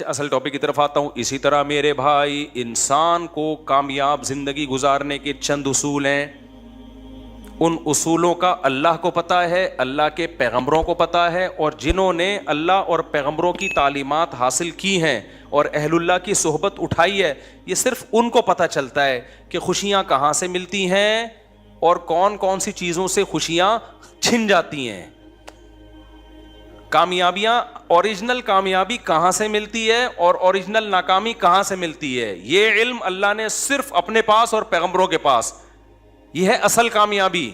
اصل ٹاپک کی طرف آتا ہوں. اسی طرح میرے بھائی انسان کو کامیاب زندگی گزارنے کے چند اصول ہیں. ان اصولوں کا اللہ کو پتہ ہے, اللہ کے پیغمبروں کو پتہ ہے, اور جنہوں نے اللہ اور پیغمبروں کی تعلیمات حاصل کی ہیں اور اہل اللہ کی صحبت اٹھائی ہے, یہ صرف ان کو پتہ چلتا ہے کہ خوشیاں کہاں سے ملتی ہیں اور کون کون سی چیزوں سے خوشیاں چھن جاتی ہیں. کامیابیاں, اوریجنل کامیابی کہاں سے ملتی ہے اور اوریجنل ناکامی کہاں سے ملتی ہے, یہ علم اللہ نے صرف اپنے پاس اور پیغمبروں کے پاس. یہ ہے اصل کامیابی.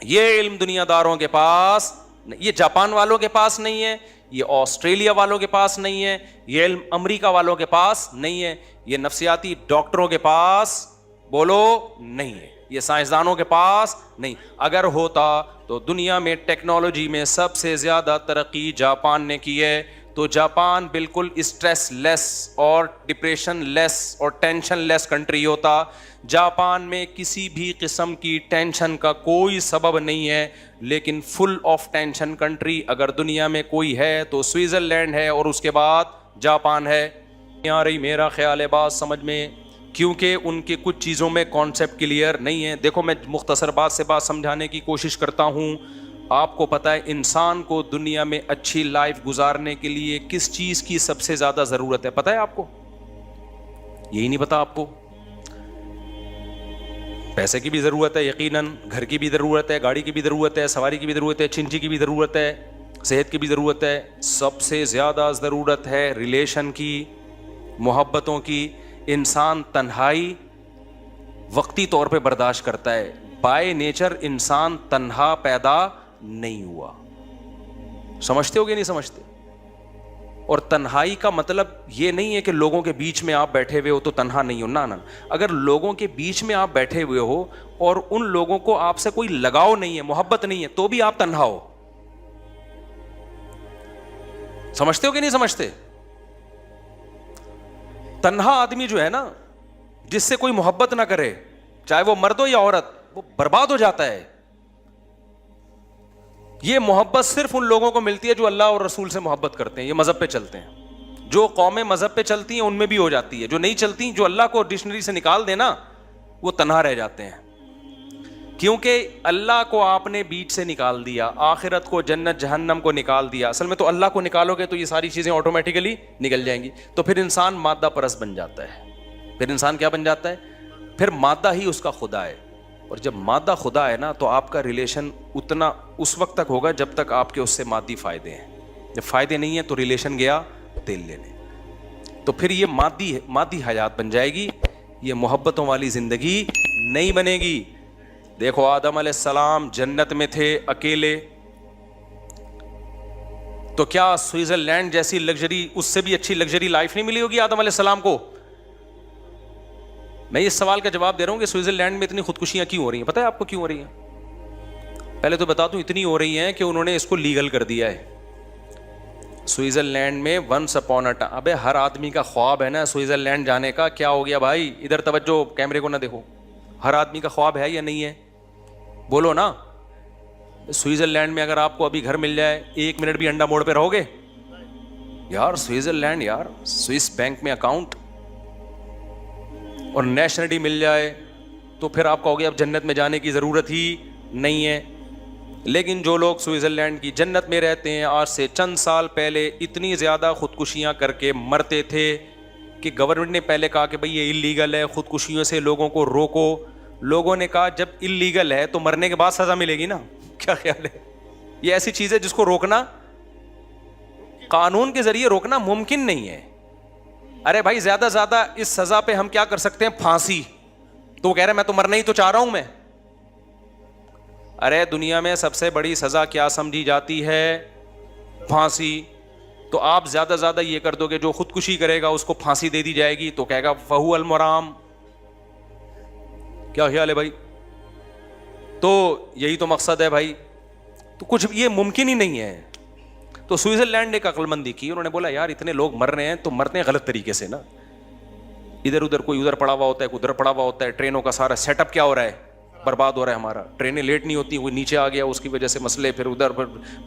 یہ علم دنیا داروں کے پاس, یہ جاپان والوں کے پاس نہیں ہے, یہ آسٹریلیا والوں کے پاس نہیں ہے, یہ علم امریکہ والوں کے پاس نہیں ہے, یہ نفسیاتی ڈاکٹروں کے پاس بولو نہیں ہے, یہ سائنسدانوں کے پاس نہیں. اگر ہوتا تو دنیا میں ٹیکنالوجی میں سب سے زیادہ ترقی جاپان نے کی ہے. تو جاپان بالکل اسٹریس لیس اور ڈپریشن لیس اور ٹینشن لیس کنٹری ہوتا. جاپان میں کسی بھی قسم کی ٹینشن کا کوئی سبب نہیں ہے, لیکن فل آف ٹینشن کنٹری اگر دنیا میں کوئی ہے تو سوئٹزرلینڈ ہے, اور اس کے بعد جاپان ہے. آ رہی میرا خیال ہے بات سمجھ میں, کیونکہ ان کے کچھ چیزوں میں کانسیپٹ کلیئر نہیں ہے. دیکھو میں مختصر بات سے بات سمجھانے کی کوشش کرتا ہوں. آپ کو پتہ ہے انسان کو دنیا میں اچھی لائف گزارنے کے لیے کس چیز کی سب سے زیادہ ضرورت ہے, پتہ ہے آپ کو؟ یہی نہیں پتہ آپ کو؟ پیسے کی بھی ضرورت ہے یقیناً, گھر کی بھی ضرورت ہے, گاڑی کی بھی ضرورت ہے, سواری کی بھی ضرورت ہے, چنچی کی بھی ضرورت ہے, صحت کی بھی ضرورت ہے. سب سے زیادہ ضرورت ہے ریلیشن کی, محبتوں کی. انسان تنہائی وقتی طور پہ برداشت کرتا ہے. بائی نیچر انسان تنہا پیدا نہیں ہوا. سمجھتے ہو کہ نہیں سمجھتے؟ اور تنہائی کا مطلب یہ نہیں ہے کہ لوگوں کے بیچ میں آپ بیٹھے ہوئے ہو تو تنہا نہیں ہو. نہ, اگر لوگوں کے بیچ میں آپ بیٹھے ہوئے ہو اور ان لوگوں کو آپ سے کوئی لگاؤ نہیں ہے, محبت نہیں ہے, تو بھی آپ تنہا ہو. سمجھتے ہو کہ نہیں سمجھتے؟ تنہا آدمی جو ہے نا, جس سے کوئی محبت نہ کرے, چاہے وہ مرد ہو یا عورت, وہ برباد ہو جاتا ہے. یہ محبت صرف ان لوگوں کو ملتی ہے جو اللہ اور رسول سے محبت کرتے ہیں, یہ مذہب پہ چلتے ہیں. جو قومیں مذہب پہ چلتی ہیں ان میں بھی ہو جاتی ہے, جو نہیں چلتی, جو اللہ کو ڈکشنری سے نکال دینا, وہ تنہا رہ جاتے ہیں. کیونکہ اللہ کو آپ نے بیچ سے نکال دیا, آخرت کو, جنت جہنم کو نکال دیا. اصل میں تو اللہ کو نکالو گے تو یہ ساری چیزیں آٹومیٹیکلی نکل جائیں گی. تو پھر انسان مادہ پرست بن جاتا ہے. پھر انسان کیا بن جاتا ہے؟ پھر مادہ ہی اس کا خدا ہے. اور جب مادہ خدا ہے نا, تو آپ کا ریلیشن اتنا اس وقت تک ہوگا جب تک آپ کے اس سے مادی فائدے ہیں. جب فائدے نہیں ہیں تو ریلیشن گیا تیل لینے. تو پھر یہ مادی حیات بن جائے گی, یہ محبتوں والی زندگی نہیں بنے گی. دیکھو آدم علیہ السلام جنت میں تھے اکیلے, تو کیا سوئٹزرلینڈ جیسی لگژری, اس سے بھی اچھی لگژری لائف نہیں ملی ہوگی آدم علیہ السلام کو؟ میں اس سوال کا جواب دے رہا ہوں کہ سوئٹزرلینڈ میں اتنی خودکشیاں کیوں ہو رہی ہیں. پتہ ہے آپ کو کیوں ہو رہی ہیں؟ پہلے تو بتا دوں, اتنی ہو رہی ہیں کہ انہوں نے اس کو لیگل کر دیا ہے. سوئٹزرلینڈ میں ونس اپون اے ٹائم, ابے ہر آدمی کا خواب ہے نا سوئٹزرلینڈ جانے کا. کیا ہو گیا بھائی, ادھر توجہ, کیمرے کو نہ دیکھو. ہر آدمی کا خواب ہے یا نہیں ہے؟ بولو نا. سوئٹزرلینڈ میں اگر آپ کو ابھی گھر مل جائے, 1 منٹ بھی انڈا موڑ پہ رہو گے؟ یار سوئٹزرلینڈ, یار سوئس بینک میں اکاؤنٹ اور نیشنلٹی مل جائے تو پھر آپ کہو گے اب جنت میں جانے کی ضرورت ہی نہیں ہے. لیکن جو لوگ سوئٹزرلینڈ کی جنت میں رہتے ہیں, آج سے چند سال پہلے اتنی زیادہ خودکشیاں کر کے مرتے تھے کہ گورنمنٹ نے پہلے کہا کہ بھئی یہ اللیگل ہے, خودکشیوں سے لوگوں کو روکو. لوگوں نے کہا جب اللیگل ہے تو مرنے کے بعد سزا ملے گی نا. کیا خیال ہے؟ یہ ایسی چیز ہے جس کو روکنا, قانون کے ذریعے روکنا ممکن نہیں ہے. ارے بھائی زیادہ زیادہ اس سزا پہ ہم کیا کر سکتے ہیں؟ پھانسی. تو وہ کہہ رہے میں تو مرنا ہی تو چاہ رہا ہوں میں. ارے دنیا میں سب سے بڑی سزا کیا سمجھی جاتی ہے؟ پھانسی. تو آپ زیادہ زیادہ یہ کر دو کہ جو خودکشی کرے گا اس کو پھانسی دے دی جائے گی, تو کہے گا فہو المرام. کیا خیال ہے بھائی؟ تو یہی تو مقصد ہے بھائی. تو کچھ یہ ممکن ہی نہیں ہے. تو سوئٹزرلینڈ نے ایک عقل مندی کی, انہوں نے بولا یار اتنے لوگ مر رہے ہیں تو مرتے ہیں غلط طریقے سے نا. ادھر ادھر, کوئی ادھر پڑا ہوا ہوتا ہے, کوئی ادھر پڑا ہوا ہوتا ہے. ٹرینوں کا سارا سیٹ اپ کیا ہو رہا ہے؟ برباد ہو رہا ہے ہمارا. ٹرینیں لیٹ نہیں ہوتی, وہ نیچے آ گیا اس کی وجہ سے مسئلے, پھر ادھر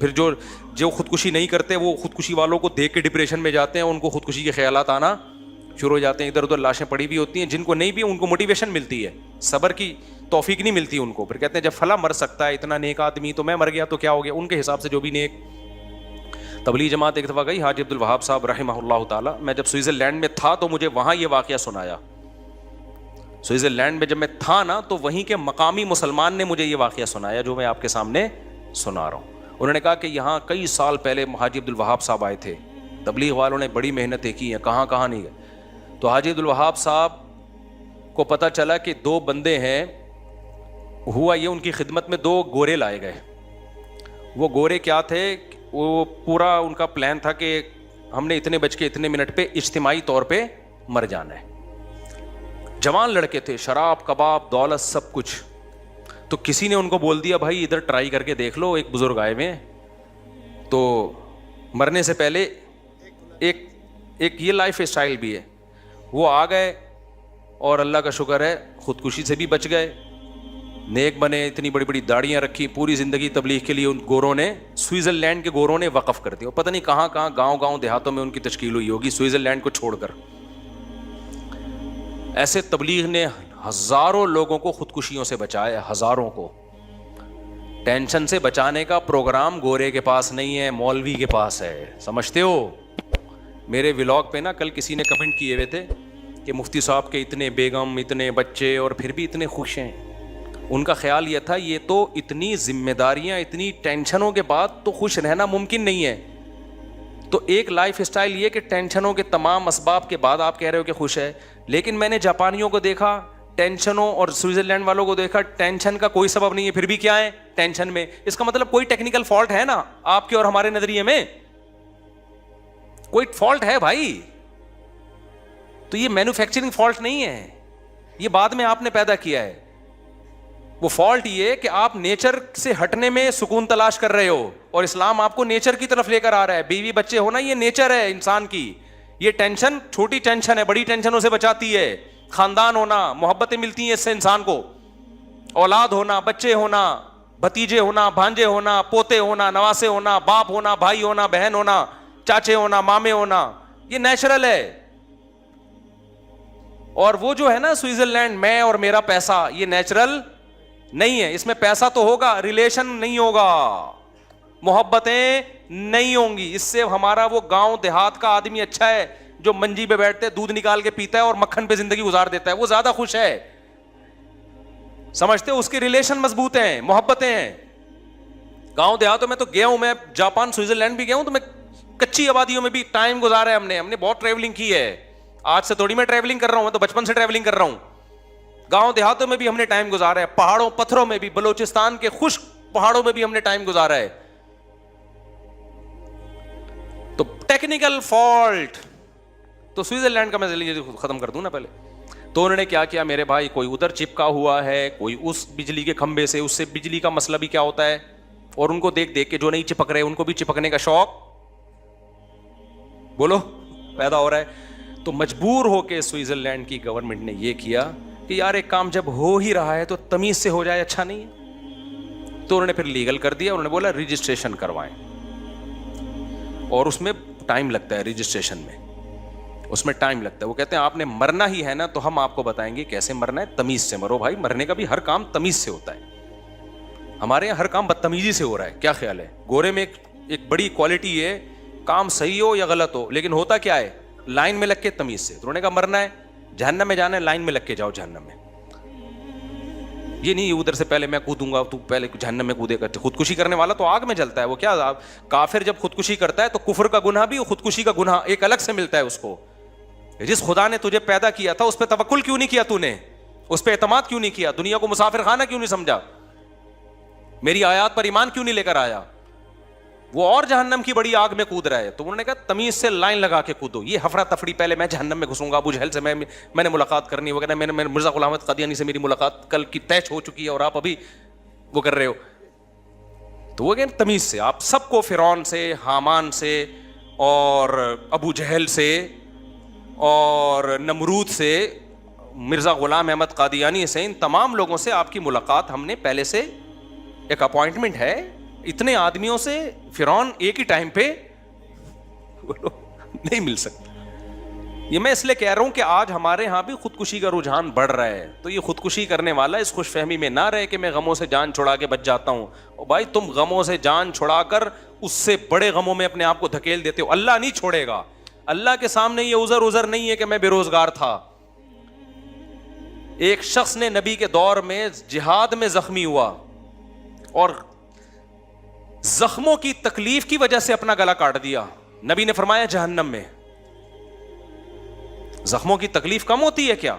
پھر جو خودکشی نہیں کرتے وہ خودکشی والوں کو دیکھ کے ڈپریشن میں جاتے ہیں, ان کو خودکشی کے خیالات آنا شروع ہو جاتے ہیں. ادھر ادھر لاشیں پڑی ہوئی ہوتی ہیں, جن کو نہیں بھی ان کو موٹیویشن ملتی ہے, صبر کی توفیق نہیں ملتی ان کو. پھر کہتے ہیں جب فلاں مر سکتا ہے اتنا نیک آدمی, تو میں مر گیا تو کیا ہو گیا. ان کے حساب سے جو بھی نیک. تبلیغ جماعت ایک دفعہ گئی, حاجی عبد الوہاب صاحب رحمہ اللہ تعالیٰ, میں جب سوئٹزرلینڈ میں تھا تو مجھے وہاں یہ واقعہ سنایا. سوئٹزرلینڈ میں جب میں تھا نا, تو وہیں کے مقامی مسلمان نے مجھے یہ واقعہ سنایا جو میں آپ کے سامنے سنا رہا ہوں. انہوں نے کہا کہ یہاں کئی سال پہلے حاجی عبد الوہاب صاحب آئے تھے, تبلیغ والوں نے بڑی محنتیں کی ہیں, کہاں کہاں نہیں گئے. تو حاجی عبد الوہاب صاحب کو پتہ چلا کہ 2 بندے ہیں. ہوا یہ, ان کی خدمت میں 2 گورے لائے گئے. وہ گورے کیا تھے, وہ پورا ان کا پلان تھا کہ ہم نے اتنے بج کے اتنے منٹ پہ اجتماعی طور پہ مر جانا ہے. جوان لڑکے تھے, شراب کباب دولت سب کچھ. تو کسی نے ان کو بول دیا بھائی ادھر ٹرائی کر کے دیکھ لو, ایک بزرگ آئے ہوئے ہیں, تو مرنے سے پہلے ایک یہ لائف اسٹائل بھی ہے. وہ آ گئے اور اللہ کا شکر ہے خودکشی سے بھی بچ گئے, نیک بنے, اتنی بڑی بڑی داڑیاں رکھی, پوری زندگی تبلیغ کے لیے ان گوروں نے, سوئٹزرلینڈ کے گوروں نے وقف کر دیا. پتہ نہیں کہاں کہاں گاؤں دیہاتوں میں ان کی تشکیل ہوئی ہوگی سوئٹزرلینڈ کو چھوڑ کر. ایسے تبلیغ نے ہزاروں لوگوں کو خودکشیوں سے بچایا, ہزاروں کو. ٹینشن سے بچانے کا پروگرام گورے کے پاس نہیں ہے, مولوی کے پاس ہے, سمجھتے ہو. میرے ولاگ پہ نا کل کسی نے کمنٹ کیے ہوئے تھے کہ مفتی صاحب کے اتنے بیگم, اتنے بچے, اور پھر بھی اتنے خوش ہیں. ان کا خیال یہ تھا یہ تو اتنی ذمہ داریاں, اتنی ٹینشنوں کے بعد تو خوش رہنا ممکن نہیں ہے. تو ایک لائف اسٹائل یہ کہ ٹینشنوں کے تمام اسباب کے بعد آپ کہہ رہے ہو کہ خوش ہے. لیکن میں نے جاپانیوں کو دیکھا ٹینشنوں, اور سوئٹزرلینڈ والوں کو دیکھا ٹینشن کا کوئی سبب نہیں ہے, پھر بھی کیا ہے ٹینشن میں. اس کا مطلب کوئی ٹیکنیکل فالٹ ہے نا آپ کے اور ہمارے نظریے میں, کوئی فالٹ ہے بھائی. تو یہ مینوفیکچرنگ فالٹ نہیں ہے, یہ بعد میں آپ نے پیدا کیا ہے. وہ فالٹ یہ کہ آپ نیچر سے ہٹنے میں سکون تلاش کر رہے ہو, اور اسلام آپ کو نیچر کی طرف لے کر آ رہا ہے. بیوی بچے ہونا یہ نیچر ہے انسان کی. یہ ٹینشن چھوٹی ٹینشن ہے, بڑی ٹینشنوں سے بچاتی ہے. خاندان ہونا, محبتیں ملتی ہیں اس سے انسان کو, اولاد ہونا, بچے ہونا, بھتیجے ہونا, بھانجے ہونا, پوتے ہونا, نواسے ہونا, باپ ہونا, بھائی ہونا, بہن ہونا, چاچے ہونا, مامے ہونا, یہ نیچرل ہے. اور وہ جو ہے نا سوئٹزرلینڈ, میں اور میرا پیسہ, یہ نیچرل نہیں ہے. اس میں پیسہ تو ہوگا, ریلیشن نہیں ہوگا, محبتیں نہیں ہوں گی. اس سے ہمارا وہ گاؤں دیہات کا آدمی اچھا ہے جو منجی پہ بیٹھتے دودھ نکال کے پیتا ہے اور مکھن پہ زندگی گزار دیتا ہے, وہ زیادہ خوش ہے. سمجھتے ہو, اس کے ریلیشن مضبوط ہیں, محبتیں ہیں. گاؤں دیہاتوں میں تو گیا ہوں میں, جاپان سوئٹزرلینڈ بھی گیا ہوں, تو میں کچی آبادیوں میں بھی ٹائم گزارا ہے ہم نے بہت ٹریولنگ کی ہے. آج سے تھوڑی میں ٹریولنگ کر رہا ہوں, میں تو بچپن سے ٹریولنگ کر رہا ہوں. گاؤں دیہاتوں میں بھی ہم نے ٹائم گزارا ہے, پہاڑوں پتھروں میں بھی, بلوچستان کے خشک پہاڑوں میں بھی ہم نے ٹائم گزارا ہے. تو ٹیکنیکل فالٹ تو سوئٹزرلینڈ کا میں ختم کر دوں نا پہلے. تو انہوں نے کیا کیا میرے بھائی, کوئی ادھر چپکا ہوا ہے, کوئی اس بجلی کے کھمبے سے, اس سے بجلی کا مسئلہ بھی کیا ہوتا ہے, اور ان کو دیکھ دیکھ کے جو نہیں چپک رہے ان کو بھی چپکنے کا شوق بولو پیدا ہو رہا ہے. تو مجبور ہو کے سوئٹزرلینڈ کی گورنمنٹ نے یہ کیا کہ یار ایک کام جب ہو ہی رہا ہے تو تمیز سے ہو جائے, اچھا نہیں ہے. تو انہوں نے پھر لیگل کر دیا, انہوں نے بولا رجسٹریشن کروائیں, اور اس میں ٹائم لگتا ہے, رجسٹریشن میں اس میں ٹائم لگتا ہے. وہ کہتے ہیں آپ نے مرنا ہی ہے نا تو ہم آپ کو بتائیں گے کیسے مرنا ہے, تمیز سے مرو بھائی. مرنے کا بھی ہر کام تمیز سے ہوتا ہے, ہمارے یہاں ہر کام بدتمیزی سے ہو رہا ہے. کیا خیال ہے, گورے میں ایک بڑی کوالٹی ہے, کام صحیح ہو یا غلط ہو لیکن ہوتا کیا ہے, لائن میں لگ کے تمیز سے. تو انہوں نے کہا مرنا ہے, جہنم میں جانا ہے, لائن میں لگ کے جاؤ جہنم میں. یہ نہیں ادھر سے پہلے میں کودوں گا, تو پہلے جہنم میں کودے گا. خودکشی کرنے والا تو آگ میں جلتا ہے. وہ کیا, کافر جب خودکشی کرتا ہے تو کفر کا گناہ بھی, خودکشی کا گناہ ایک الگ سے ملتا ہے اس کو. جس خدا نے تجھے پیدا کیا تھا اس پہ توکل کیوں نہیں کیا, تو نے اس پہ اعتماد کیوں نہیں کیا, دنیا کو مسافر خانہ کیوں نہیں سمجھا, میری آیات پر ایمان کیوں نہیں لے کر آیا, وہ اور جہنم کی بڑی آگ میں کود رہا ہے. تو انہوں نے کہا تمیز سے لائن لگا کے کودو. یہ ہفرا تفری, پہلے میں جہنم میں گھسوں گا, ابو جہل سے میں نے ملاقات کرنی, وہ کہنا میں نے مرزا غلام احمد قادیانی سے میری ملاقات کل کی طے ہو چکی ہے اور آپ ابھی وہ کر رہے ہو. تو وہ کہنا تمیز سے. آپ سب کو فرعون سے, حامان سے, اور ابو جہل سے, اور نمرود سے, مرزا غلام احمد قادیانی سے، ان تمام لوگوں سے آپ کی ملاقات ہم نے پہلے سے ایک اپوائنٹمنٹ ہے. اتنے آدمیوں سے فرعون ایک ہی ٹائم پہ نہیں مل سکتا. یہ میں اس لیے کہہ رہا ہوں کہ آج ہمارے ہاں بھی خودکشی کا رجحان بڑھ رہا ہے. تو یہ خودکشی کرنے والا اس خوش فہمی میں نہ رہے کہ میں غموں سے جان چھڑا کے بچ جاتا ہوں. اور بھائی تم غموں سے جان چھڑا کر اس سے بڑے غموں میں اپنے آپ کو دھکیل دیتے ہو. اللہ نہیں چھوڑے گا. اللہ کے سامنے یہ عذر نہیں ہے کہ میں بے روزگار تھا. ایک شخص نے نبی کے دور میں جہاد میں زخمی ہوا اور زخموں کی تکلیف کی وجہ سے اپنا گلا کاٹ دیا. نبی نے فرمایا جہنم میں. زخموں کی تکلیف کم ہوتی ہے کیا؟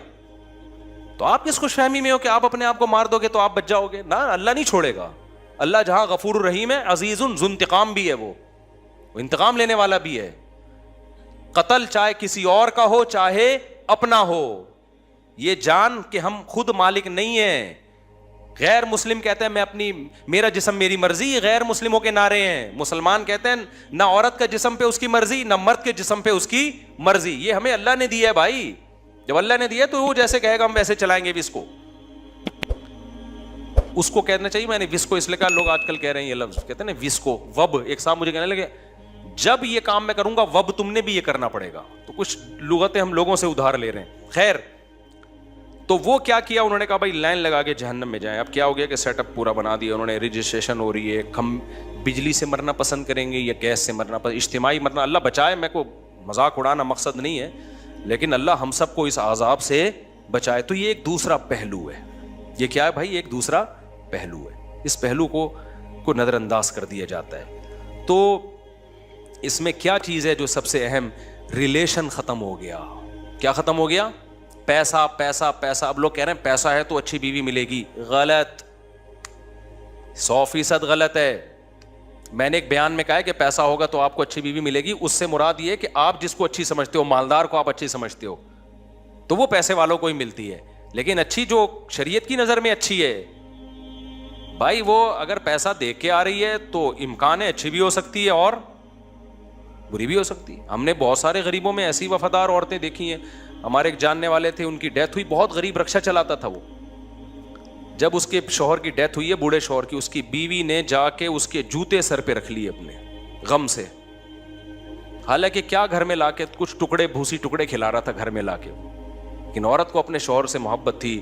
تو آپ کس خوش فہمی میں ہو کہ آپ اپنے آپ کو مار دو گے تو آپ بچ جاؤ گے؟ نہ، اللہ نہیں چھوڑے گا. اللہ جہاں غفور الرحیم ہے، عزیز ذو انتقام بھی ہے، وہ انتقام لینے والا بھی ہے. قتل چاہے کسی اور کا ہو چاہے اپنا ہو، یہ جان کہ ہم خود مالک نہیں ہیں. غیر مسلم کہتے ہیں میرا جسم میری مرضی، غیر مسلموں کے نعرے ہیں. مسلمان کہتے ہیں نہ عورت کا جسم پہ اس کی مرضی، نہ مرد کے جسم پہ اس کی مرضی. یہ ہمیں اللہ نے دیا ہے بھائی. جب اللہ نے دیا تو وہ جیسے کہے گا ہم ویسے چلائیں گے بھی. اس کو کہنا چاہیے. میں نے وسکو اس لیے کہا، لوگ آج کل کہہ رہے ہیں یہ لفظ، کہتے ہیں نا وسکو، وب. ایک صاحب مجھے کہنے لگے جب یہ کام میں کروں گا وب تم نے بھی یہ کرنا پڑے گا. تو کچھ لغتیں ہم لوگوں سے ادھار لے رہے ہیں. خیر، تو وہ کیا کیا، انہوں نے کہا بھائی لائن لگا کے جہنم میں جائیں. اب کیا ہو گیا کہ سیٹ اپ پورا بنا دیا انہوں نے. رجسٹریشن ہو رہی ہے. ہم بجلی سے مرنا پسند کریں گے یا گیس سے مرنا پسند، اجتماعی مرنا. اللہ بچائے، میں کو مذاق اڑانا مقصد نہیں ہے، لیکن اللہ ہم سب کو اس عذاب سے بچائے. تو یہ ایک دوسرا پہلو ہے. یہ کیا ہے بھائی؟ ایک دوسرا پہلو ہے. اس پہلو کو نظر انداز کر دیا جاتا ہے. تو اس میں کیا چیز ہے جو سب سے اہم؟ ریلیشن ختم ہو گیا. کیا ختم ہو گیا؟ پیسہ پیسہ پیسہ. اب لوگ کہہ رہے ہیں پیسہ ہے تو اچھی بیوی ملے گی. غلط، 100% غلط ہے. میں نے ایک بیان میں کہا ہے کہ پیسہ ہوگا تو آپ کو اچھی بیوی ملے گی. اس سے مراد یہ کہ آپ جس کو اچھی سمجھتے ہو، مالدار کو آپ اچھی سمجھتے ہو، تو وہ پیسے والوں کو ہی ملتی ہے. لیکن اچھی جو شریعت کی نظر میں اچھی ہے بھائی، وہ اگر پیسہ دے کے آ رہی ہے تو امکان ہے اچھی بھی ہو سکتی ہے اور بری بھی ہو سکتی ہے. ہم نے بہت سارے غریبوں میں ایسی وفادار عورتیں دیکھی ہیں. ہمارے ایک جاننے والے تھے، ان کی ڈیتھ ہوئی، بہت غریب رکشہ چلاتا تھا وہ. جب اس کے شوہر کی ڈیتھ ہوئی ہے، بوڑھے شوہر کی، اس کی بیوی نے جا کے اس کے جوتے سر پہ رکھ لیے اپنے غم سے. حالانکہ کیا گھر میں لا کے کچھ ٹکڑے بھوسی ٹکڑے کھلا رہا تھا گھر میں لا کے. لیکن عورت کو اپنے شوہر سے محبت تھی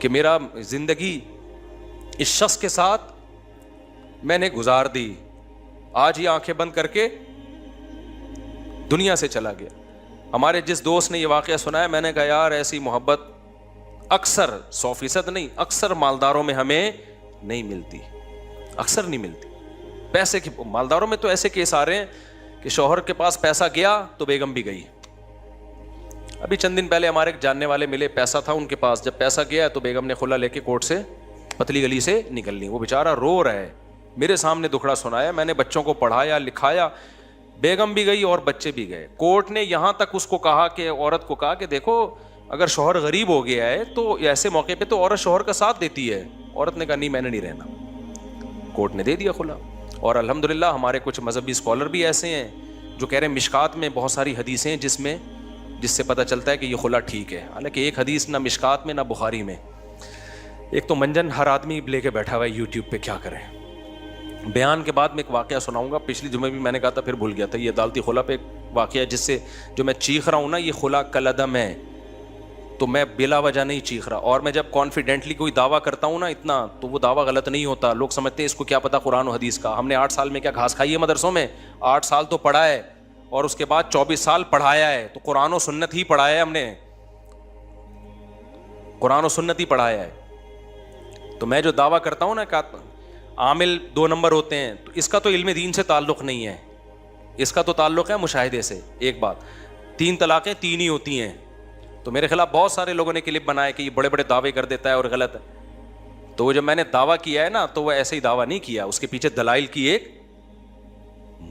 کہ میرا زندگی اس شخص کے ساتھ میں نے گزار دی، آج یہ آنکھیں بند کر کے دنیا سے چلا گیا. ہمارے جس دوست نے یہ واقعہ سنا ہے، میں نے کہا یار ایسی محبت اکثر 100% نہیں، اکثر مالداروں میں ہمیں نہیں ملتی. اکثر نہیں ملتی. پیسے کی مالداروں میں تو ایسے کیس آ رہے ہیں کہ شوہر کے پاس پیسہ گیا تو بیگم بھی گئی. ابھی چند دن پہلے ہمارے ایک جاننے والے ملے، پیسہ تھا ان کے پاس. جب پیسہ گیا تو بیگم نے کھلا لے کے کورٹ سے پتلی گلی سے نکل لی. وہ بیچارہ رو رہا ہے، میرے سامنے دکھڑا سنایا. میں نے بچوں کو پڑھایا لکھایا، بیگم بھی گئی اور بچے بھی گئے. کورٹ نے یہاں تک اس کو کہا کہ عورت کو کہا کہ دیکھو اگر شوہر غریب ہو گیا ہے تو ایسے موقع پہ تو عورت شوہر کا ساتھ دیتی ہے. عورت نے کہا نہیں میں نے نہیں رہنا. کورٹ نے دے دیا کھلا. اور الحمدللہ ہمارے کچھ مذہبی اسکالر بھی ایسے ہیں جو کہہ رہے ہیں مشکات میں بہت ساری حدیثیں ہیں جس سے پتہ چلتا ہے کہ یہ خلا ٹھیک ہے. حالانکہ ایک حدیث نہ مشکات میں نہ بخاری میں. ایک تو منجن ہر آدمی لے کے بیٹھا ہوا ہے یوٹیوب پہ، کیا کریں. بیان کے بعد میں ایک واقعہ سناؤں گا. پچھلی جمعے بھی میں نے کہا تھا، پھر بھول گیا تھا. یہ عدالتی خلا پہ ایک واقعہ جس سے جو میں چیخ رہا ہوں نا، یہ خلا کالعدم ہے تو میں بلا وجہ نہیں چیخ رہا. اور میں جب کانفیڈنٹلی کوئی دعویٰ کرتا ہوں نا اتنا، تو وہ دعویٰ غلط نہیں ہوتا. لوگ سمجھتے ہیں اس کو کیا پتا قرآن و حدیث کا. ہم نے 8 سال میں کیا گھاس کھائی ہے مدرسوں میں؟ 8 سال تو پڑھا ہے اور اس کے بعد 24 سال پڑھایا ہے. تو قرآن و سنت ہی پڑھایا ہے ہم نے، قرآن و سنت ہی پڑھایا ہے. تو میں جو دعویٰ کرتا ہوں نا کہ عامل 2 نمبر ہوتے ہیں، تو اس کا تو علم دین سے تعلق نہیں ہے، اس کا تو تعلق ہے مشاہدے سے. ایک بات، 3 طلاقیں 3 ہی ہوتی ہیں. تو میرے خلاف بہت سارے لوگوں نے کلپ بنائے کہ یہ بڑے بڑے دعوے کر دیتا ہے اور غلط ہے. تو وہ جب میں نے دعویٰ کیا ہے نا، تو وہ ایسے ہی دعویٰ نہیں کیا، اس کے پیچھے دلائل کی ایک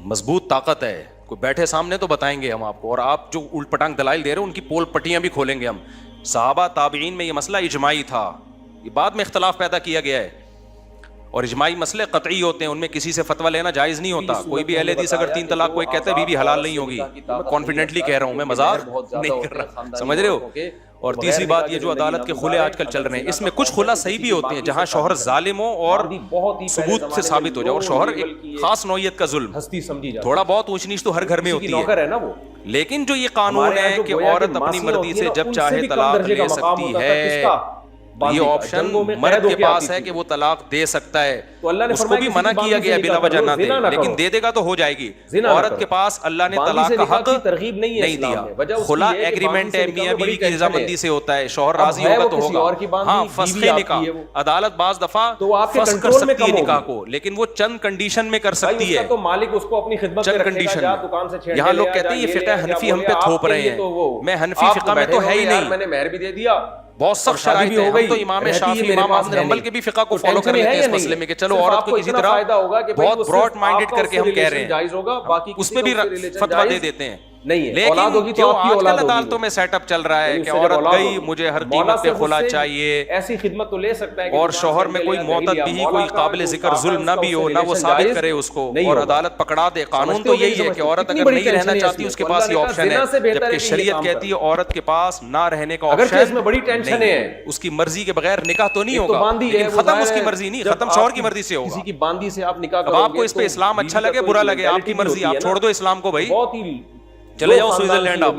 مضبوط طاقت ہے. کوئی بیٹھے سامنے تو بتائیں گے ہم آپ کو. اور آپ جو الٹ پٹانگ دلائل دے رہے ہیں ان کی پول پٹیاں بھی کھولیں گے ہم. صحابہ تابعین میں یہ مسئلہ اجماعی تھا، یہ بعد میں اختلاف پیدا کیا گیا ہے. اور اجماعی مسئلے قطعی ہوتے ہیں، ان میں کسی سے فتویٰ لینا جائز نہیں ہوتا. کوئی بھی اہل حدیث اگر 3 طلاق کوئی کہتا ہے بیوی حلال نہیں ہوگی، میں کانفیڈنٹلی کہہ رہا ہوں، میں مذاق نہیں کر رہا، سمجھ رہے ہو. اور تیسری بات یہ جو عدالت کے خلے آج کل چل رہے ہیں اس میں کچھ خلا صحیح بھی ہوتے ہیں جہاں شوہر ظالم ہو اور ثبوت سے ثابت ہو جائے، اور شوہر ایک خاص نوعیت کا ظلم، تھوڑا بہت اونچ نیچ تو ہر گھر میں ہوتی ہے، لیکن جو یہ قانون ہے کہ عورت اپنی مرضی سے جب چاہے طلاق لے سکتی ہے، یہ آپشن مرد کے پاس ہے کہ وہ طلاق دے سکتا ہے، اس کو بھی منع کیا گیا بلا وجہ نہ دے، لیکن دے دے گا تو ہو جائے گی۔ عورت کے پاس اللہ نے طلاق کا حق نہیں دیا، خلا ایگریمنٹ ہے، میاں بیوی کی رضامندی سے ہوتا ہے، شوہر راضی ہوگا تو ہوگا۔ ہاں فسخ نکاح، عدالت بعض دفعہ فسخ کر سکتی ہے نکاح کو، لیکن وہ چند کنڈیشن میں کر سکتی ہے، چند کنڈیشن میں۔ یہاں لوگ کہتے ہیں یہ فقہ حنفی ہم پہ تھوپ رہے ہیں، میں حنفی فقہ میں تو ہے ہی نہیں، میں نے مہر بھی دے دیا، بہت سخت شرائط ہے، ہم تو امام شافعی امام احمد بن حنبل کے بھی فقہ کو فالو کر لیتے ہیں اس مسئلے میں کہ چلو عورت کو کسی طرح بہت براڈ مائنڈڈ کر کے ہم کہہ رہے ہیں، اس پہ بھی فتویٰ دے دیتے ہیں، لیکن جو آج کل عدالتوں میں سیٹ اپ چل رہا ہے کہ عورت گئی مجھے ہر قیمت پہ خلا چاہیے، ایسی خدمت تو لے سکتا ہے اور شوہر میں کوئی معتد بھی کوئی قابل ذکر ظلم نہ بھی ہو، نہ وہ ثابت کرے اس کو، اور عدالت پکڑا دے۔ قانون تو یہی ہے کہ عورت اگر نہیں رہنا چاہتی اس کے پاس یہ آپشن ہے، جبکہ شریعت کہتی ہے عورت کے پاس نہ رہنے کا آپشن نہیں ہے، اس کی مرضی کے بغیر نکاح تو نہیں ہوگا، لیکن ختم اس کی مرضی نہیں، ختم شوہر کی مرضی سے ہوگا۔ کسی کی باندی سے آپ نکاح اب آپ کو اس پہ اسلام اچھا لگے برا لگے آپ کی مرضی، آپ چھوڑ دو اسلام کو بھائی، چلے جاؤ سوئٹزرلینڈ، آپ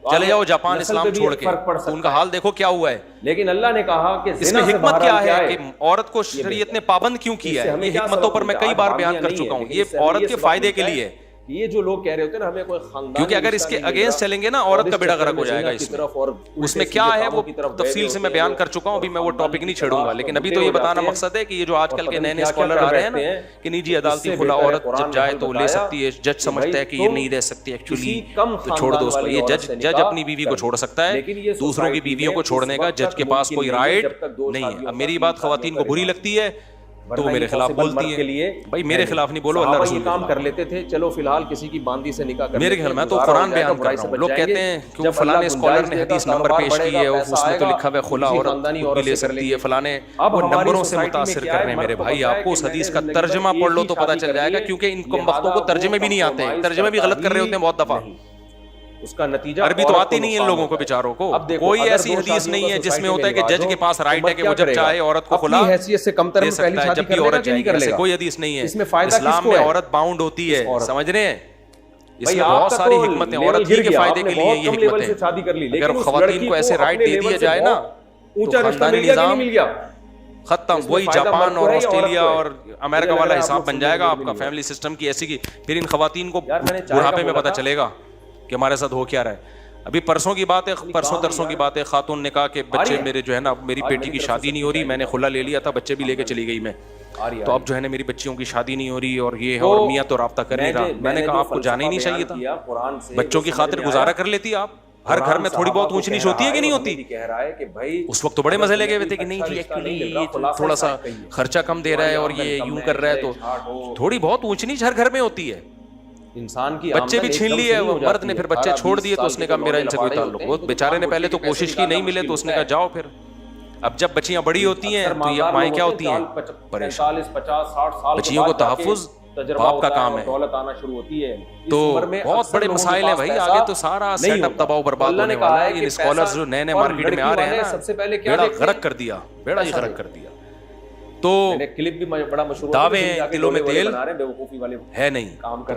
چلے جاؤ جاپان اسلام چھوڑ کے، ان کا حال دیکھو کیا ہوا ہے۔ لیکن اللہ نے کہا کہ اس میں حکمت کیا ہے کہ عورت کو شریعت نے پابند کیوں کیا ہے، یہ حکمتوں پر میں کئی بار بیان کر چکا ہوں، یہ عورت کے فائدے کے لیے، یہ جو لوگ کہہ رہے ہوتے ہیں نا ہمیں کوئی خاندان، کیونکہ اگر اس کے اگینسٹ چلیں گے نا عورت کا بیڑا غرق ہو جائے گا۔ اس میں کیا ہے وہ تفصیل سے میں بیان کر چکا ہوں، ابھی میں وہ ٹاپک نہیں چھیڑوں گا، لیکن ابھی تو یہ بتانا مقصد ہے کہ یہ جو آج کل کے نئے نئے اسکالر آ رہے ہیں نا کہ نجی عدالتی خلا عورت جب جائے تو لے سکتی ہے، جج سمجھتا ہے کہ یہ نہیں رہ سکتی ایکچولی تو چھوڑ دو اس کو، یہ جج اپنی بیوی کو چھوڑ سکتا ہے، دوسروں کی بیویوں کو چھوڑنے کا جج کے پاس کوئی رائٹ نہیں ہے۔ اب میری بات خواتین کو بری لگتی ہے تو وہ میرے خلاف بولتی ہیں، بھائی میرے خلاف نہیں بولو، اللہ رسول کام کر لیتے تھے، چلو فی الحال کسی کی باندی سے نکاح کر میرے خیال میں تو قرآن بیان کر رہا ہوں۔ لوگ کہتے ہیں کہ فلاں اسکالر نے حدیث نمبر پیش کی ہے، اس میں تو لکھا ہوا ہے خلا عورت بھی لے سکتی ہے، فلاں وہ نمبروں سے متاثر کر رہے ہیں میرے بھائی۔ آپ کو اس حدیث کا ترجمہ پڑھ لو تو پتہ چل جائے گا، کیونکہ ان کم وقتوں کو ترجمے بھی نہیں آتے ہیں، ترجمے بھی غلط کر رہے ہوتے ہیں بہت دفعہ، اس کا نتیجہ عربی تو آتی نہیں ہے ان لوگوں کو بیچاروں کو، کوئی ایسی حدیث نہیں ہے جس میں ہوتا ہے کہ جج کے پاس رائٹ ہے کہ وہ جب چاہے عورت کو خلا حیثیت سے کم تر دے سکتا ہے جب بھی عورت جائے گی، ایسے کوئی حدیث نہیں ہے۔ اسلام میں عورت باؤنڈ ہوتی ہے، سمجھ رہے ہیں، اس میں بہت ساری حکمتیں، عورت ہی کے فائدے کے لیے یہ حکمتیں۔ اگر خواتین کو ایسے رائٹ دے دیا جائے نا تو خاندانی نظام ختم، وہی جاپان اور آسٹریلیا اور امریکہ والا حساب بن جائے گا آپ کا فیملی سسٹم کی ایسی کی، پھر ان خواتین کو بڑھاپے میں پتہ چلے گا کہ ہمارے ساتھ ہو کیا رہا ہے۔ ابھی پرسوں کی بات ہے، پرسوں ترسوں کی بات ہے، خاتون نے کہا کہ بچے میرے جو ہے نا میری بیٹی کی شادی نہیں ہو رہی، میں نے خلا لے لیا تھا، بچے بھی لے کے چلی گئی میں، تو اب جو ہے نا میری بچیوں کی شادی نہیں ہو رہی اور یہ ہے، اور میاں تو رابطہ کر نہیں رہا۔ میں نے کہا آپ کو جانا ہی نہیں چاہیے تھا، بچوں کی خاطر گزارا کر لیتی آپ، ہر گھر میں تھوڑی بہت اونچ نیچ ہوتی ہے کہ نہیں ہوتی؟ اس وقت تو بڑے مزے لگے ہوئے تھے کہ نہیں جی ایکچولی یہ تھوڑا سا خرچہ کم دے رہا ہے اور یہ یوں کر رہا ہے، تو تھوڑی بہت اونچ نیچ ہر گھر میں ہوتی ہے۔ انسان کی بچے بھی چھین لیے، مرد نے پھر بچے چھوڑ دیے تو اس نے کہا میرا ان سے کوئی تعلق، وہ بیچارے نے پہلے تو کوشش کی نہیں ملے تو اس نے کہا جاؤ پھر۔ اب جب بچیاں بڑی ہوتی ہیں تو یہ مائیں کیا ہوتی ہیں پریشان، بچیوں کو تحفظ باپ کا کام ہے، دولت آنا شروع ہوتی ہے، تو بہت بڑے مسائل ہیں بھائی، آگے تو سارا سیٹ اپ تباہ و برباد ہونے والا ہے۔ یہ اسکالرز جو نئے نئے مارکیٹ میں آ رہے ہیں نا، سب سے پہلے بیڑا غرق کر دیا، بیڑا ہی غرق کر دیا۔ تو کلپ بھی بڑا مشہور دعوے دلوں میں تیل ہے نہیں،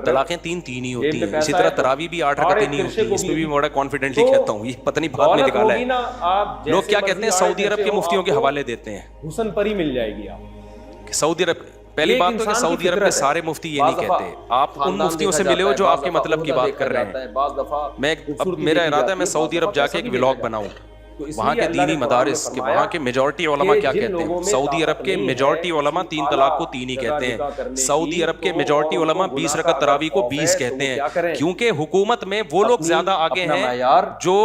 طلاقیں تین ہی ہوتی ہیں، اسی طرح تراویح بھی 8 رکعتیں نہیں ہوتی، اس میں بھی بڑا کانفیڈنٹلی کہتا ہوں، یہ پتہ نہیں بعد میں نکالا ہے۔ لوگ کیا کہتے ہیں سعودی عرب کے مفتیوں کے حوالے دیتے ہیں، حسن پری مل جائے گی آپ، سعودی عرب پہلی بات تو کہ سعودی عرب کے سارے مفتی یہ نہیں کہتے، آپ ان مفتیوں سے ملے ہو جو آپ کے مطلب کی بات کر رہے ہیں۔ میں میرا ارادہ ہے میں سعودی عرب جا کے ایک ولاگ بناؤں، وہاں کے دینی مدارس کہ وہاں کے میجورٹی علماء کیا کہتے ہیں۔ سعودی عرب کے میجورٹی علماء 3 طلاق کو 3 ہی کہتے ہیں، سعودی عرب کے میجورٹی علماء 20 رکعت تراویح کو 20 کہتے ہیں، کیونکہ حکومت میں وہ لوگ زیادہ آگے ہیں جو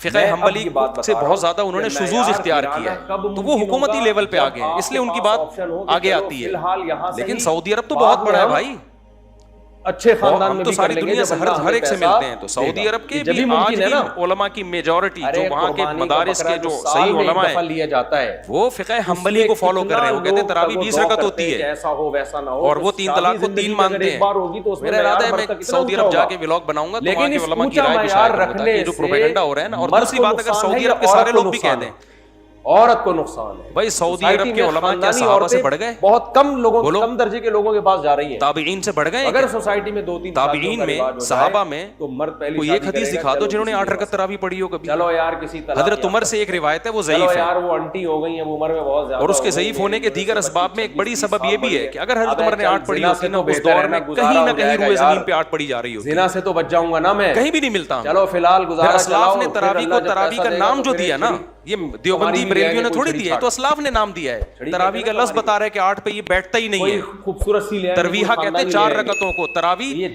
فقہ حنبلی سے بہت زیادہ انہوں نے شذوذ اختیار کیا ہے، تو وہ حکومتی لیول پہ آگے ہیں، اس لیے ان کی بات آگے آتی ہے۔ لیکن سعودی عرب تو بہت بڑا ہے بھائی، اچھے خاندان ہم میں تو بھی ساری کر لیں گے دنیا سے جب اللہ ہر ایک سے ہمیں پیسہ ملتے ہیں. تو سعودی عرب کے جب بھی ہی آج ممکن ہے بھی نا. علماء کی میجورٹی جو وہاں کے قربانی کا مدارس بکرا کے جو سال صحیح میں ایک علماء دفعہ ہیں لیا جاتا ہے وہ فقہ حنبلی کو فالو کر رہے ہیں. وہ کہتے ہیں تراویح 20 رکعت ہوتی ہے ایسا ہو ویسا نہ ہو, اور وہ 3 طلاق کو 3 مانتے ہیں. میرا ارادہ ہے میں سعودی عرب جا کے ولاگ بناؤں گا تو وہاں کے علماء کی رائے بھی شائع کروں گا تاکہ یہ جو پروپیگنڈا ہو رہا ہے نا. اور دوسری بات اگر سعودی عرب کے سارے لوگ بھی کہہ دیں عورت کو نقصان ہے بھائی سعودی عرب کے علماء کیا صحابہ سے بڑھ گئے؟ بہت کم لوگوں, کم درجے کے لوگوں کے پاس جا رہی ہیں. تابعین سے بڑھ گئے. اگر سوسائٹی میں 2-3 تابعین میں صحابہ میں تو مرد پہلی کوئی ایک حدیث دکھا دو جنہوں نے 8 رکعت تراویح پڑھی ہو کبھی. چلو یار کسی طرح حضرت عمر سے ایک روایت ہے وہ ضعیف ہے یار وہ انٹی ہو گئی ہیں, وہ عمر میں بہت زیادہ, اور اس کے ضعیف ہونے کے دیگر اسباب میں ایک بڑی سبب یہ بھی ہے کہ اگر حضرت عمر نے 8 پڑھی ہوتی نا اس دور میں کہیں نہ کہیں روئے زمین پہ 8 پڑھی جا رہی ہوتی. زنا سے تو بچ جاؤں گا نا میں, کہیں بھی نہیں ملتا. چلو فی الحال گزارا اسلاف نے تراویح کو تراویح کا نام جو دیا نا, یہ دیوبندی بریلویوں نے تھوڑی دیا ہے, تو اسلاف نے نام دیا ہے. تراویح کا لفظ بتا رہا ہے کہ 8 پہ یہ بیٹھتا ہی نہیں ہے. خوبصورت سی لے ترویحہ کہتے ہیں 4 رکعتوں کو. تراویح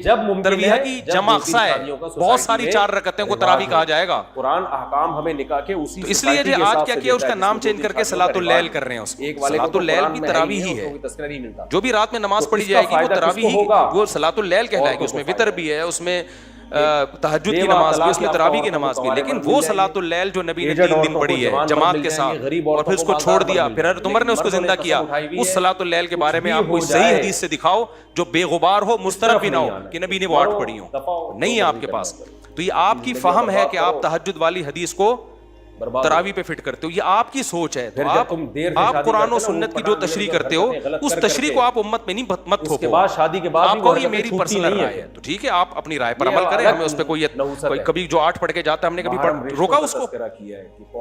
ترویحہ کی جمع اقصا ہے, بہت ساری 4 رکعتیں کو تراویح کہا جائے گا. قرآن احکام ہمیں نکاح کے اسی تو اس لیے جو آج کیا کیا اس کا نام چینج کر کے صلاۃ اللیل کر رہے ہیں. اس کو صلاۃ اللیل بھی تراویح ہی ہے. جو بھی رات میں نماز پڑھی جائے گی وہ تراویح ہی, وہ صلاۃ اللیل کہلائے گی. اس میں وتر بھی ہے, اس میں تہجد کی نماز بھی, اس میں تراویح کی نماز بھی. لیکن وہ صلاۃ اللیل جو نبی نے 3 دن پڑھی ہے جماعت کے ساتھ اور پھر اس کو چھوڑ دیا, پھر حضرت عمر نے اس کو زندہ کیا, اس صلاۃ اللیل کے بارے میں آپ کوئی صحیح حدیث سے دکھاؤ جو بے غبار ہو, مسترب بھی نہ ہو کہ نبی نے وہ 8 پڑھی ہوں. نہیں ہے آپ کے پاس. تو یہ آپ کی فہم ہے کہ آپ تہجد والی حدیث کو تراویح پہ فٹ کرتے ہو, یہ آپ کی سوچ ہے. تو آپ قرآن و سنت کی جو تشریح کرتے ہو اس تشریح کو آپ امت میں نہیں مت تھوپو. شادی کے بعد آپ کو یہ میری پرسنل رائے ہے تو ٹھیک ہے, آپ اپنی رائے پر عمل کریں. ہمیں اس پہ کوئی کبھی جو 8 پڑھ کے جاتا ہے ہم نے کبھی روکا اس کو.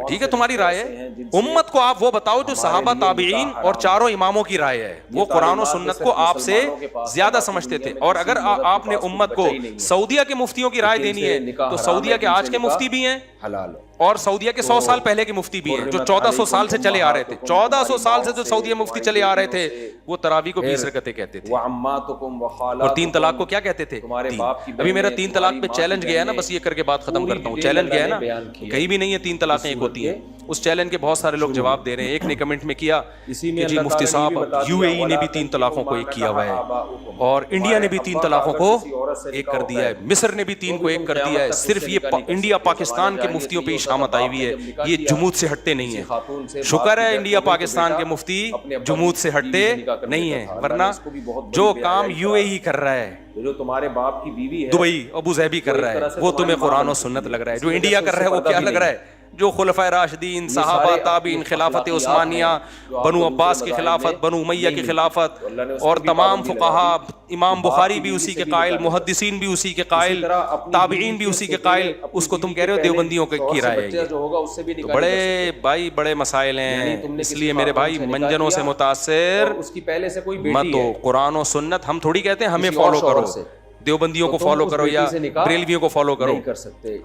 ٹھیک ہے تمہاری رائے ہے. امت کو آپ وہ بتاؤ جو صحابہ تابعین اور چاروں اماموں کی رائے ہے. وہ قرآن و سنت کو آپ سے زیادہ سمجھتے تھے. اور اگر آپ نے امت کو سعودیہ کے مفتیوں کی رائے دینی ہے تو سعودیہ کے آج کے مفتی بھی ہیں اور سعودیہ کے 100 سال پہلے کے مفتی بھی ہیں جو 1400 سال سے چلے آ رہے تھے. 1400 سال سے جو سعودیہ مفتی چلے آ رہے تھے وہ تراویح کو 20 رکعتیں کہتے تھے. اور 3 طلاق کو کیا کہتے تھے؟ ابھی میرا 3 طلاق پہ چیلنج گیا ہے نا, بس یہ کر کے بات ختم کرتا ہوں. چیلنج گیا ہے نا, کہیں بھی نہیں ہے 3 طلاقیں ایک ہوتی ہیں. اس چیلنج کے بہت سارے لوگ جواب دے رہے ہیں. ایک نے کمنٹ میں کیا کہ جی مفتی صاحب UAE نے بھی 3 طلاقوں کو ایک کیا ہوا ہے, اور انڈیا نے بھی 3 طلاقوں کو ایک کر دیا ہے, مصر نے بھی 3 کو ایک کر دیا ہے. صرف یہ انڈیا پاکستان کے مفتیوں پہ شامت آئی ہوئی ہے, یہ جمود سے ہٹتے نہیں ہیں. شکر ہے انڈیا پاکستان کے مفتی جمود سے ہٹتے نہیں ہیں, ورنہ جو کام UAE کر رہا ہے, جو تمہارے باپ کی بیوی ہے دبئی ابو ظہبی کر رہا ہے, وہ تمہیں قرآن و سنت لگ رہا ہے. جو انڈیا کر رہا ہے وہ کیا لگ رہا ہے؟ جو خلفائے راشدین, صحابہ, تابعین, خلافت عثمانیہ, بنو عباس کی خلافت, بنو امیہ کی خلافت, اور تمام فقہا, امام بخاری بھی اسی کے قائل, محدثین بھی اسی کے قائل, تابعین بھی اسی کے قائل, اس کو تم کہہ رہے ہو دیوبندیوں کی رائے ہے. تو بڑے بھائی بڑے مسائل ہیں, اس لیے میرے بھائی منجنوں سے متاثر مت ہو. قرآن و سنت ہم تھوڑی کہتے ہیں ہمیں فالو کرو, دیوبندیوں کو فالو کرو یا بریلویوں کو فالو کرو.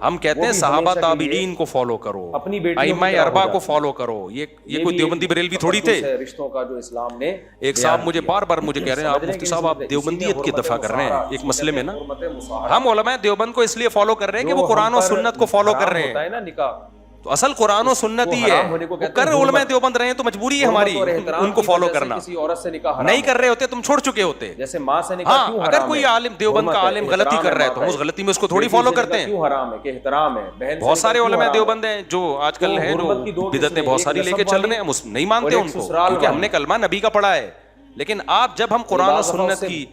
ہم کہتے ہیں صحابہ تابعین کو فالو کرو, ائمہ اربعہ کو فالو کرو. یہ کوئی دیوبندی بریلوی تھوڑی تھے. رشتوں کا جو اسلام نے ایک صاحب مجھے بار بار مجھے کہہ رہے ہیں آپ مفتی صاحب آپ دیوبندیت کی دفاع کر رہے ہیں ایک مسئلے میں نا. ہم علماء دیوبند کو اس لیے فالو کر رہے ہیں کہ وہ قرآن و سنت کو فالو کر رہے ہیں. تو اصل قرآن و سنت ہی ہے. وہ کر علماء دیوبند رہے ہیں تو مجبوری ہے ہماری ان کو فالو کرنا. نہیں کر رہے ہوتے تم چھوڑ چکے ہوتے. جیسے ماں سے نکاح کیوں اگر کوئی عالم دیوبند کا عالم غلطی کر رہا ہے تو اس غلطی میں اس کو تھوڑی فالو کرتے ہیں. کیوں حرام ہے کہ احترام ہے. بہت سارے علماء دیوبند ہیں جو آج کل ہیں جو بدعتیں بہت ساری لے کے چل رہے ہیں, ہم نہیں مانتے ان کو کیونکہ ہم نے کلمہ نبی کا پڑھا ہے. لیکن آپ جب ہم قرآن و سنت کی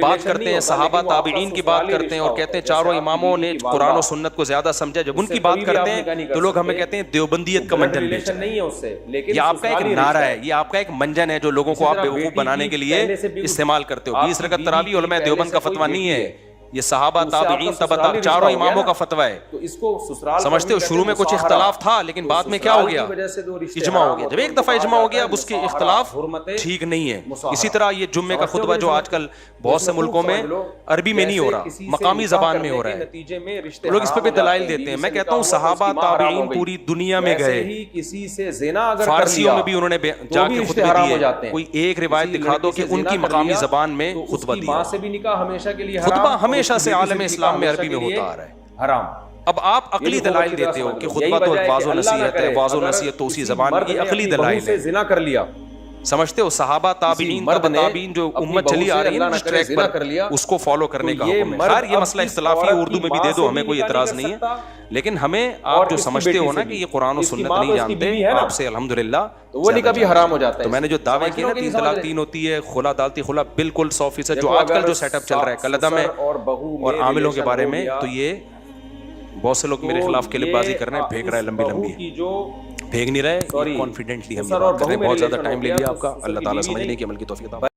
بات کرتے ہیں, صحابہ تابعین کی بات کرتے ہیں اور کہتے ہیں چاروں اماموں نے قرآن و سنت کو زیادہ سمجھا, جب ان کی بات کرتے ہیں تو لوگ ہمیں کہتے ہیں دیوبندیت کا منجن بیچ. یہ آپ کا ایک نعرہ ہے, یہ آپ کا ایک منجن ہے جو لوگوں کو آپ بیوقوف بنانے کے لیے استعمال کرتے ہو. 20 رکعت تراویح علماء دیوبند کا فتویٰ نہیں ہے, یہ صحابہ تابعین تبع چاروں اماموں کا فتویٰ ہے. سمجھتے ہو شروع میں کچھ اختلاف تھا لیکن بعد میں کیا ہو گیا, اجماع ہو گیا. جب ایک دفعہ اجماع ہو گیا اب اس کے اختلاف ٹھیک نہیں ہے. اسی طرح یہ جمعے کا خطبہ جو آج کل بہت سے ملکوں میں عربی میں نہیں ہو رہا, مقامی زبان میں ہو رہا ہے, لوگ اس پہ بھی دلائل دیتے ہیں. میں کہتا ہوں صحابہ تابعین پوری دنیا میں گئے, فارسیوں میں بھی انہوں نے جا کے خطبے دیے. کوئی ایک روایت دکھا دو کہ ان کی مقامی زبان میں خطبہ دیا. خطبہ ہمیشہ سے عالم اسلام میں عربی میں ہوتا آ رہا ہے, حرام. اب آپ عقلی دلائل دیتے ہو کہ خطبہ تو واضح و نصیحت ہے, واضح و نصیحت تو اسی زبان کی عقلی دلائل ہے. زنا کر لیا سمجھتے ہو صحابہ تابعین مرد نے تابعین جو اپنی امت بہو چلی سے آ رہی ہے اللہ نا نہ اس کرے ٹریک زنا کر پر لیا، اس کو فالو کرنے تو کا یہ حکم ہے. مرد خیر یہ اب مسئلہ اس اختلافی ہے, عورت اردو کی میں بھی ماں دے سے دو, بھی ہمیں کوئی نکاح نہیں اعتراض کر نہیں ہے, سکتا، لیکن ہمیں اور آپ جو اس کی سمجھتے بیٹی ہو سے نا بھی. کہ یہ قرآن و اس کی سنت ماں تو نہیں اس کی جانتے, بیوی ہے نا، آپ سے الحمدللہ تو وہ نکاح بھی حرام ہو جاتا ہے. تو میں نے جو دعوے کیے نا 3 تین طلاق 3 ہوتی ہے, خلا دالتی خلا, بالکل 100%. جو آج کل جو سیٹ اپ چل رہا ہے کلدہ میں اور بہو اور میں عاملوں کے ریلیشن بارے ہو میں, گیا تو یہ بہت سے لوگ میرے خلاف کلپ بازی کر رہے ہیں, پھینک رہا ہے لمبی بہو لمبی, کی جو پھینک نہیں رہے, سوری کانفیڈنٹلی ہم یہ سسر اور بات کر رہے بہو ہیں. میں بہت زیادہ ریلیشن ہو ٹائم لے گیا لیا تو آپ کا, سسر اللہ کی تعالیٰ بیوی سمجھنے نہیں، کی عمل کی توفیق عطا